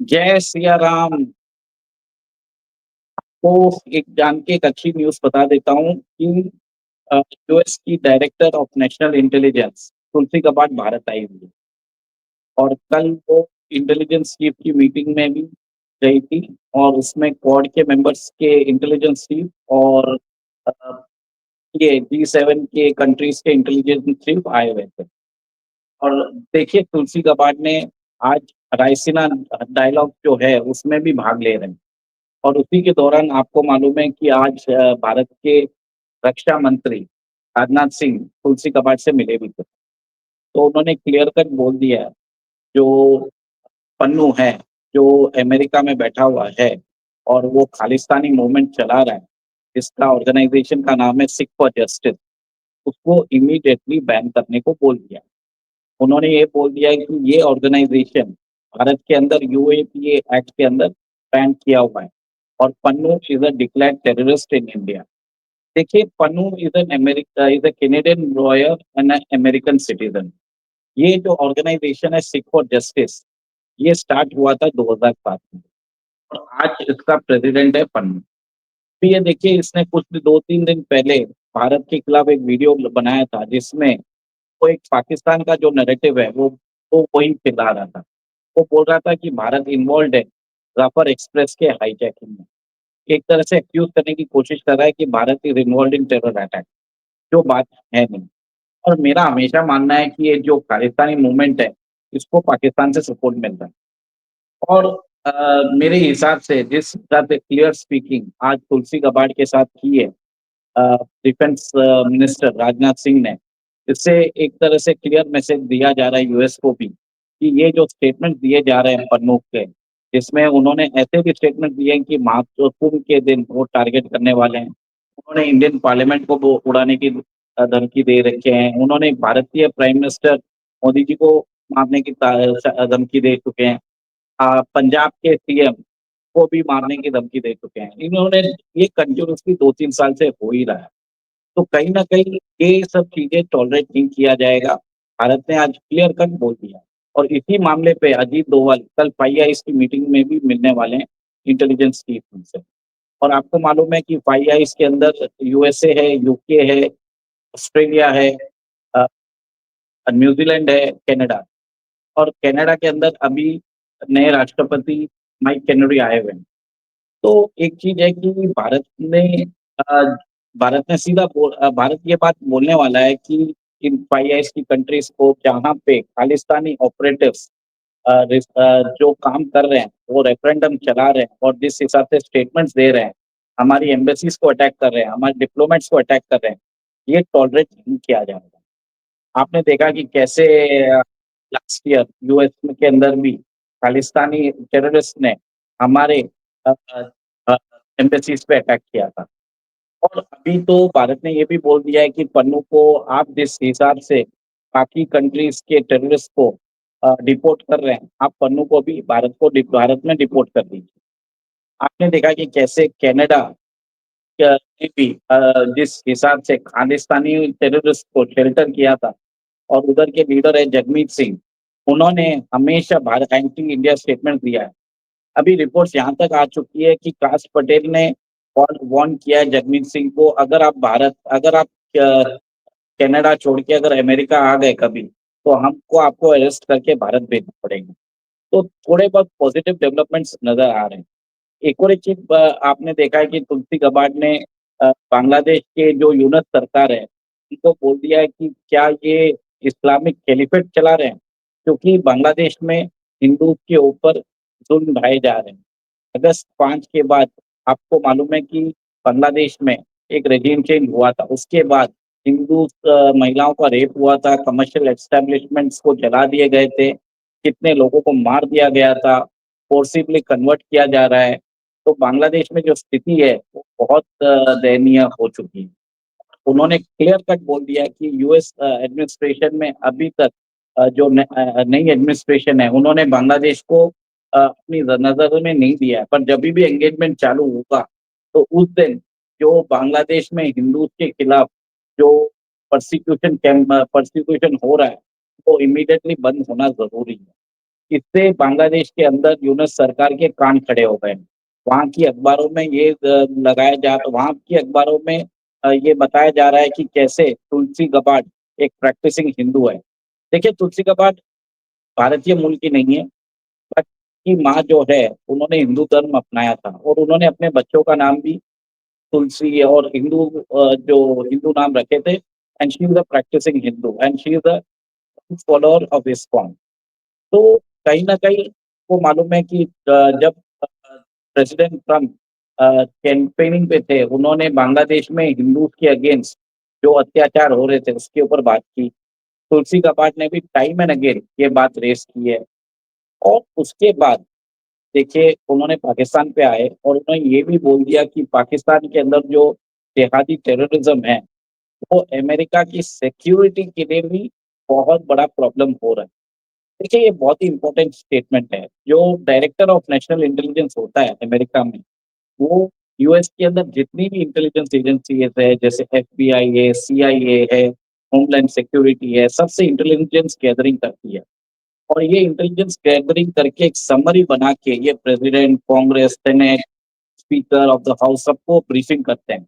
जय सिया राम। को एक जान के एक अच्छी न्यूज़ बता देता हूँ कि यूएस की director of national intelligence Tulsi Gabbard Bharat आई हुई है और कल वो इंटेलिजेंस चीफ की मीटिंग में भी गई थी और उसमें क्वाड के मेंबर्स के इंटेलिजेंस चीफ और अ, ये G7 के कंट्रीज के इंटेलिजेंस चीफ आए हुए थे। और देखिए तुलसी गबार्ड ने आज रायसीना डायलॉग जो है उसमें भी भाग ले रहे हैं। और उसी के दौरान आपको मालूम है कि आज भारत के रक्षा मंत्री राजनाथ सिंह तुलसी कबाड़ से मिले भी थे। तो उन्होंने क्लियर कट बोल दिया है, जो पन्नू है, जो अमेरिका में बैठा हुआ है और वो खालिस्तानी मूवमेंट चला रहा है, इसका ऑर्गेनाइजेशन का नाम है सिख फॉर जस्टिस, उसको इमीडिएटली बैन करने को बोल दिया। उन्होंने ये बोल दिया है कि ये ऑर्गेनाइजेशन भारत के अंदर यूएपीए एक्ट के अंदर बैन किया हुआ है और Pannu is a declared terrorist in India. देखिए Pannu is a Canadian lawyer and American citizen. ये जो ऑर्गेनाइजेशन है सिख फॉर जस्टिस, ये स्टार्ट हुआ था 2007 में और आज इसका प्रेसिडेंट है पन्नू। तो ये देखिए इसने कुछ 2-3 दिन पहले भारत के खिलाफ एक वीडियो बनाया था जिसमें वो एक पाकिस्तान का जो नैरेटिव है वो वही फैला रहा था। वो बोल रहा था कि भारत इन्वॉल्व्ड है जाफर एक्सप्रेस के हाईजैकिंग में। एक तरह से एक्यूज करने की कोशिश कर रहा है कि Bharat is involved in terror attack, जो बात है नहीं। और मेरा हमेशा मानना है कि ये जो खालिस्तानी मूवमेंट है, इसको पाकिस्तान से सपोर्ट मिल रहा है। और मेरे हिसाब से जिस हिसाब से क्लियर स्पीकिंग आज तुलसी गबार्ड के साथ की है डिफेंस मिनिस्टर राजनाथ सिंह ने, इससे एक तरह से क्लियर मैसेज दिया जा रहा है यूएस को भी कि ये जो स्टेटमेंट दिए जा रहे हैं प्रमुख के, जिसमें उन्होंने ऐसे भी स्टेटमेंट दिए हैं कि महाकुंभ के दिन वो टारगेट करने वाले हैं। उन्होंने इंडियन पार्लियामेंट को वो उड़ाने की धमकी दे रखे हैं। उन्होंने भारतीय प्राइम मिनिस्टर मोदी जी को मारने की धमकी दे चुके हैं। पंजाब के सीएम को भी मारने की धमकी दे चुके हैं। इन्होंने ये कंटिन्यूअसली 2-3 साल से हो ही रहा है। तो कहीं न कहीं ये सब चीज़ें टॉलरेट नहीं किया जाएगा। भारत ने आज क्लियर कट बोल दिया और इसी मामले पे अजीत डोभाल कल फाइव-आइज़ की मीटिंग में भी मिलने वाले हैं इंटेलिजेंस चीफ उनसे। और आपको मालूम है कि फाइव-आइज़ के अंदर यूएसए है, यूके है, ऑस्ट्रेलिया है, अ, न्यूज़ीलैंड है, कनाडा। और कनाडा के अंदर अभी नए राष्ट्रपति माइक केनेडी आए हुए हैं। तो एक चीज़ है कि अ, भारत ने भारत ये बात बोलने वाला है कि इन 5 की कंट्रीज़ को जहाँ पे खालिस्तानी ऑपरेटिव्स जो काम कर रहे हैं, वो रेफरेंडम चला रहे हैं और जिस हिसाब से स्टेटमेंट्स दे रहे हैं, हमारी एम्बेसीज़ को अटैक कर रहे हैं, हमारे डिप्लोमेट्स को अटैक कर रहे हैं, ये टॉलरेट नहीं किया जाएगा। आपने देखा कि कैसे लास्ट ईयर यूएस के अंदर भी खालिस्तानी टेररिस्ट ने हमारे अ अ, एम्बेसीज़ पे अटैक किया था। और अभी तो भारत ने ये भी बोल दिया है कि पन्नू को आप जिस हिसाब से बाकी कंट्रीज़ के टेररिस्ट को डिपोर्ट कर रहे हैं, आप पन्नू को भी भारत में डिपोर्ट कर दीजिए। आपने देखा कि कैसे कनाडा ने भी जिस हिसाब से खालिस्तानी टेररिस्ट को शेल्टर किया था और उधर के लीडर है जगमीत सिंह, उन्होंने हमेशा भारत एंटी इंडिया स्टेटमेंट दिया है। अभी रिपोर्ट्स यहाँ तक आ चुकी है कि काश पटेल ने वार्न किया है जगमीत सिंह को, अगर आप कनाडा छोड़ के अगर अमेरिका आ गए कभी, तो हमको आपको अरेस्ट करके भारत भेजना पड़ेगा। तो थोड़े बहुत पॉजिटिव डेवलपमेंट्स नज़र आ रहे हैं। एक और एक चीज़ आपने देखा है कि तुलसी गबार्ड ने बांग्लादेश के जो यूनस सरकार है, उनको बोल दिया है कि क्या ये इस्लामिक कैलिफेट चला रहे हैं? क्योंकि बांग्लादेश में हिंदू के ऊपर जुल्म ढाए जा रहे हैं। अगस्त 5 के बाद आपको मालूम है कि बांग्लादेश में एक रेजिम चेंज हुआ था। उसके बाद हिंदू महिलाओं का रेप हुआ था, कमर्शियल एस्टेब्लिशमेंट्स को जला दिए गए थे, कितने लोगों को मार दिया गया था, फोर्सिबली कन्वर्ट किया जा रहा है। तो बांग्लादेश में जो स्थिति है, वो बहुत दयनीय हो चुकी है। उन्होंने क्लियर कट बोल दिया कि यूएस एडमिनिस्ट्रेशन में अभी तक नई एडमिनिस्ट्रेशन है, उन्होंने बांग्लादेश को अपनी नज़र में नहीं दिया है। पर जभी भी एंगेजमेंट चालू होगा, तो उस दिन जो बांग्लादेश में हिंदूज़ के खिलाफ जो पर्सिक्यूशन हो रहा है, वो इमीडिएटली बंद होना ज़रूरी है। इससे बांग्लादेश के अंदर यूनस सरकार के कान खड़े हो गए। वहाँ की अखबारों में ये लगाया जा वहाँ की अखबारों में ये बताया जा रहा है कि कैसे तुलसी गबार्ड एक प्रैक्टिसिंग हिंदू है। देखिए, तुलसी गबार्ड भारतीय मूल की नहीं है, बट की माँ जो है, उन्होंने हिंदू धर्म अपनाया था और उन्होंने अपने बच्चों का नाम भी तुलसी और जो हिंदू नाम रखे थे, and she is a practising Hindu and she is a follower of ISKCON. तो कहीं न कहीं को मालूम है कि जब अ, प्रेसिडेंट ट्रम्प कैंपेनिंग पे थे, उन्होंने बांग्लादेश में हिंदूज़ के अगेंस्ट जो अत्याचार हो रहे थे, उसके ऊपर बात की। तुलसी गबार्ड ने भी टाइम एंड अगेन ये बात रेज़ की है और उसके बाद देखिए, उन्होंने पाकिस्तान पे आए और उन्होंने ये भी बोल दिया कि पाकिस्तान के अंदर जो जिहादी टेररिज़्म है, वो अमेरिका की सिक्योरिटी के लिए भी बहुत बड़ा प्रॉब्लम हो रहा है। देखिए, ये बहुत ही इम्पोर्टेंट स्टेटमेंट है। जो डायरेक्टर ऑफ नेशनल इंटेलिजेंस होता है अमेरिका में, वो यूएस के अंदर जितनी भी इंटेलिजेंस एजेंसीज़ है, जैसे एफबीआई है, सीआईए है, होमलैंड सिक्योरिटी है, सबसे इंटेलिजेंस गैदरिंग करती है। और ये इंटेलिजेंस गैदरिंग करके एक समरी बना के ये president, Congress, senate, speaker of the house सबको ब्रीफिंग करते हैं।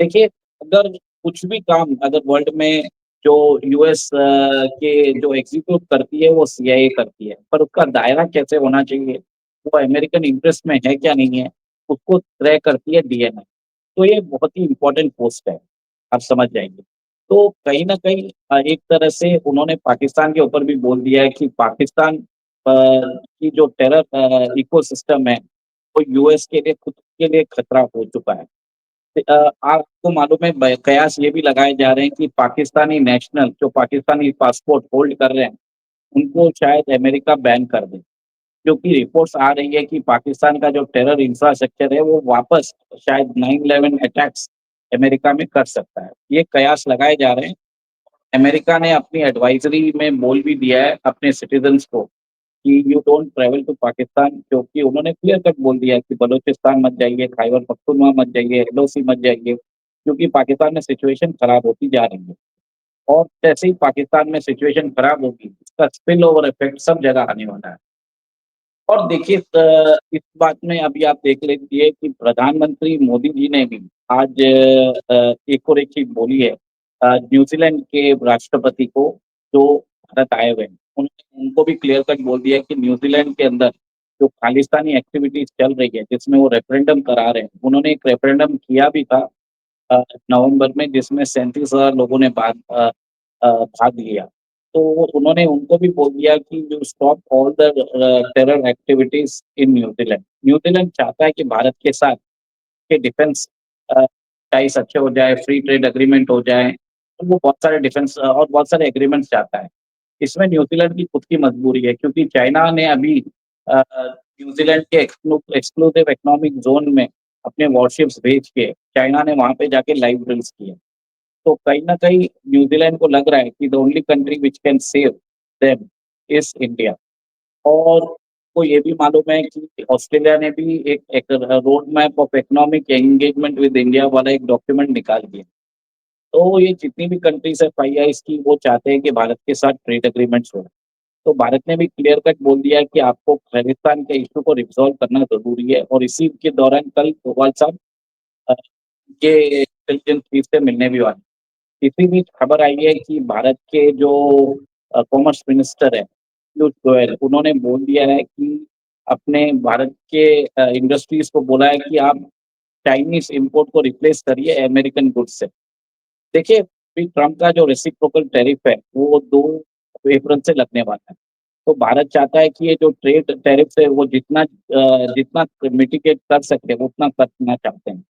देखिए, अगर कुछ भी काम अगर वर्ल्ड में जो यूएस के जो एग्ज़ीक्यूट करती है, वो सीआईए करती है, पर उसका दायरा कैसे होना चाहिए, वो अमेरिकन इंटरेस्ट में है क्या नहीं है, उसको तय करती है डीएनआई। तो ये बहुत ही इम्पोर्टेंट पोस्ट है, आप समझ जाएँगे। तो कहीं न कहीं एक तरह से उन्होंने पाकिस्तान के ऊपर भी बोल दिया है कि पाकिस्तान की जो टेरर इकोसिस्टम है, वो यूएस के लिए खुद के लिए खतरा हो चुका है। आपको मालूम है कयास ये भी लगाए जा रहे हैं कि पाकिस्तानी नेशनल जो पाकिस्तानी पासपोर्ट होल्ड कर रहे हैं, उनको शायद अमेरिका बैन कर दे। क्योंकि रिपोर्ट्स आ रही है कि पाकिस्तान का जो टेरर इंफ्रास्ट्रक्चर है, वो वापस शायद 9/11 अटैक्स अमेरिका में कर सकता है। ये कयास लगाए जा रहे हैं। अमेरिका ने अपनी एडवाइज़री में बोल भी दिया है अपने सिटिज़न्स को कि you don't travel to Pakistan, क्योंकि उन्होंने क्लियर कट बोल दिया है कि बलूचिस्तान मत जाइए, खैबर पख्तूनख्वा मत जाइए, एलओसी मत जाइए, क्योंकि पाकिस्तान में सिचुएशन खराब होती जा रही है। और जैसे ही पाकिस्तान में सिचुएशन खराब होगी, उसका स्पिल ओवर इफ़ेक्ट सब जगह आने वाला है। और देखिए इस बात में अभी आप देख लीजिए कि प्रधानमंत्री मोदी जी ने भी आज एक और एक चीज़ बोली है न्यूज़ीलैंड के राष्ट्रपति को जो भारत आए हुए हैं, उनको भी क्लियर कट बोल दिया है कि न्यूज़ीलैंड के अंदर जो खालिस्तानी एक्टिविटीज़ चल रही है, जिसमें वो रेफरेंडम करा रहे हैं, उन्होंने एक रेफरेंडम किया भी था अ, नवंबर में जिसमें 37,000 लोगों ने भाग लिया। तो उन्होंने उनको भी बोल दिया कि you stop all the terror activities in New Zealand. New Zealand चाहता है कि भारत के साथ के डिफेंस अ, टाइज़ अच्छे हो जाए, फ्री ट्रेड एग्रीमेंट हो जाए, तो वो बहुत सारे डिफेंस और बहुत सारे एग्रीमेंट्स चाहता है। इसमें न्यूज़ीलैंड की खुद की मजबूरी है क्योंकि चाइना ने अभी न्यूज़ीलैंड के एक्सक्लूसिव इकोनॉमिक ज़ोन में अपने वॉरशिप्स भेज के चाइना ने वहाँ पे जाके लाइव ड्रिल्स किए। तो कहीं न कहीं न्यूज़ीलैंड को लग रहा है कि the only country which can save them is India. और को ये भी मालूम है कि ऑस्ट्रेलिया ने भी एक road map of economic engagement with India वाला एक डॉक्यूमेंट निकाल दिया। तो ये जितनी भी कंट्रीज़ है 5 आइज़ की वो चाहते हैं कि भारत के साथ ट्रेड एग्रीमेंट्स हो। तो भारत ने भी क्लियर कट बोल दिया है कि आपको खालिस्तान के इश्यू को रिज़ॉल्व करना ज़रूरी है और इसी के दौरान कल डोभाल साहब अ, ये इंटेलिजेंस चीफ से मिलने भी वाले हैं। इसी बीच खबर आई है कि भारत के जो कॉमर्स मिनिस्टर हैं, पीयूष गोयल, उन्होंने बोल दिया है कि अपने भारत के इंडस्ट्रीज़ को बोला है कि आप चाइनीज़ इम्पोर्ट को रिप्लेस करिए अमेरिकन गुड्स से। देखिए, अभी ट्रम्प का जो रेसिप्रोकल टैरिफ है, वो 2 अप्रैल से लगने वाला है। तो भारत चाहता है कि ये जो ट्रेड टैरिफ है, वो जितना मिटिगेट कर सके, उतना करना चाहते हैं।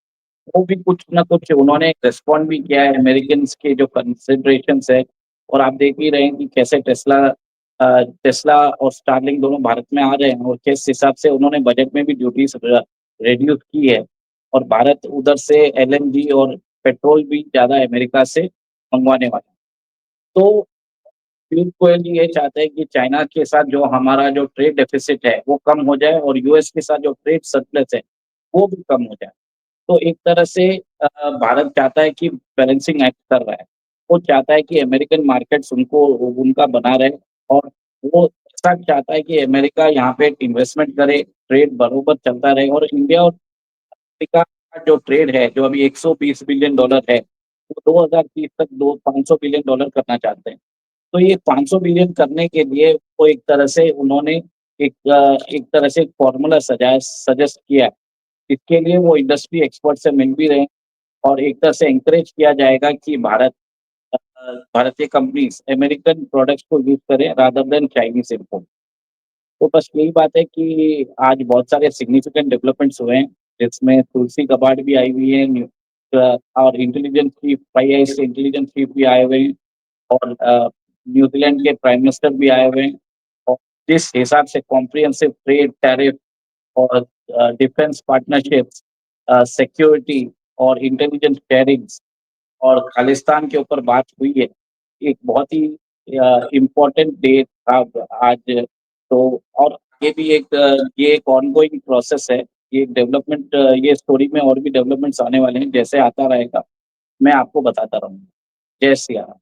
वो भी कुछ ना कुछ उन्होंने रिस्पॉन्ड भी किया है अमेरिकन्स के जो कंसिडरेशंस है और आप देख ही रहे हैं कि कैसे टेस्ला और स्टारलिंक दोनों भारत में आ रहे हैं और किस हिसाब से उन्होंने बजट में भी ड्यूटीज़ रिड्यूस की है और भारत उधर से एलएनजी और पेट्रोल भी ज़्यादा अमेरिका से मँगवाने वाला है। तो पीयूष गोयल जी ये चाहते हैं कि चाइना के साथ जो हमारा जो ट्रेड डेफ़िसिट है, वो कम हो जाए और यूएस के साथ जो ट्रेड सरप्लस है, वो भी कम हो जाए। तो एक तरह से भारत चाहता है कि बैलेंसिंग एक्ट कर रहा है। वो चाहता है कि अमेरिकन मार्केट्स उनका बना रहे और वो पाकिस्तान चाहता है कि अमेरिका यहाँ पे इन्वेस्टमेंट करे, ट्रेड बरोबर चलता रहे और इंडिया और अमेरिका का जो ट्रेड है, जो अभी $120 बिलियन है, वो 2030 तक दो $500 बिलियन करना चाहते हैं। तो ये 500 बिलियन करने के लिए वो एक तरह से उन्होंने एक तरह से एक फ़ॉर्मूला सजेस्ट किया है। इसके लिए वो इंडस्ट्री एक्सपर्ट से मिल भी रहे हैं और एक तरह से एनकरेज किया जाएगा कि भारतीय कंपनीज़ अमेरिकन प्रोडक्ट्स को यूज़ करें रादर देन चाइनीज़ इम्पोर्ट। तो बस यही बात है कि आज बहुत सारे सिग्निफिकेंट डेवलपमेंट्स हुए हैं, जिसमें तुलसी गबार्ड भी आई हुई है, और intelligence chief IAS intelligence chief भी आए हुए हैं और न्यूजीलैंड के प्राइम मिनिस्टर भी आए हुए हैं और जिस हिसाब से कॉम्प्रिहेंसिव ट्रेड टैरिफ और डिफेंस पार्टनरशिप्स, सिक्योरिटी और इंटेलिजेंस शेयरिंग्स और खालिस्तान के ऊपर बात हुई है। एक बहुत ही इम्पोर्टेंट डे था आज। तो और ये भी ये एक ऑनगोइंग प्रोसेस है। ये डेवलपमेंट ये स्टोरी में और भी डेवलपमेंट्स आने वाले हैं, जैसे आता रहेगा, मैं आपको बताता रहूँगा। जय सिया राम।